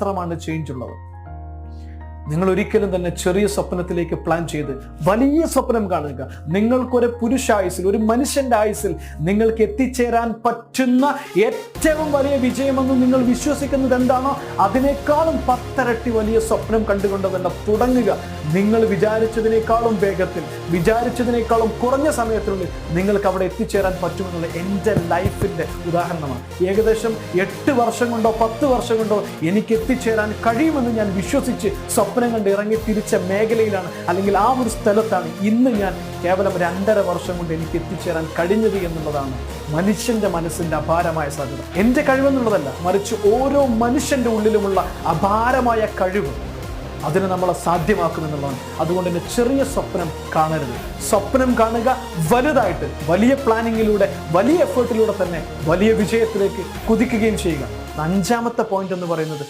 മാത്രമാണ് ചേഞ്ച് ഉള്ളത്. നിങ്ങൾ ഒരിക്കലും തന്നെ ചെറിയ സ്വപ്നത്തിലേക്ക് പ്ലാൻ ചെയ്ത് വലിയ സ്വപ്നം കാണുക. നിങ്ങൾക്കൊരു പുരുഷായുസിൽ, ഒരു മനുഷ്യന്റെ ആയുസിൽ നിങ്ങൾക്ക് എത്തിച്ചേരാൻ പറ്റുന്ന ഏറ്റവും വലിയ വിജയമെന്ന് നിങ്ങൾ വിശ്വസിക്കുന്നത് എന്താണോ അതിനേക്കാളും 10 ഇരട്ടി വലിയ സ്വപ്നം കണ്ടുകൊണ്ട് തന്നെ തുടങ്ങുക. നിങ്ങൾ വിചാരിച്ചതിനേക്കാളും വേഗത്തിൽ, വിചാരിച്ചതിനേക്കാളും കുറഞ്ഞ സമയത്തിനുള്ളിൽ നിങ്ങൾക്ക് അവിടെ എത്തിച്ചേരാൻ പറ്റുമെന്നുള്ള എൻ്റെ ലൈഫിൻ്റെ ഉദാഹരണമാണ്. ഏകദേശം 8 വർഷം കൊണ്ടോ 10 വർഷം കൊണ്ടോ എനിക്ക് എത്തിച്ചേരാൻ കഴിയുമെന്ന് ഞാൻ വിശ്വസിച്ച് സ്വപ്നം കണ്ട് ഇറങ്ങി തിരിച്ച മേഖലയിലാണ്, അല്ലെങ്കിൽ ആ ഒരു സ്ഥലത്താണ് ഇന്ന് ഞാൻ കേവലം 2.5 വർഷം കൊണ്ട് എനിക്ക് എത്തിച്ചേരാൻ കഴിഞ്ഞത് എന്നുള്ളതാണ് മനുഷ്യന്റെ മനസ്സിന്റെ അപാരമായ സാധ്യത. എൻ്റെ കഴിവെന്നുള്ളതല്ല, മറിച്ച് ഓരോ മനുഷ്യന്റെ ഉള്ളിലുമുള്ള അപാരമായ കഴിവ് അതിനെ നമ്മളെ സാധ്യമാക്കുമെന്നുള്ളതാണ്. അതുകൊണ്ട് തന്നെ ചെറിയ സ്വപ്നം കാണരുത്. സ്വപ്നം കാണുക വലുതായിട്ട്, വലിയ പ്ലാനിങ്ങിലൂടെ, വലിയ എഫേർട്ടിലൂടെ തന്നെ വലിയ വിജയത്തിലേക്ക് കുതിക്കുകയും ചെയ്യുക. 5ാമത്തെ പോയിന്റ് എന്ന് പറയുന്നത്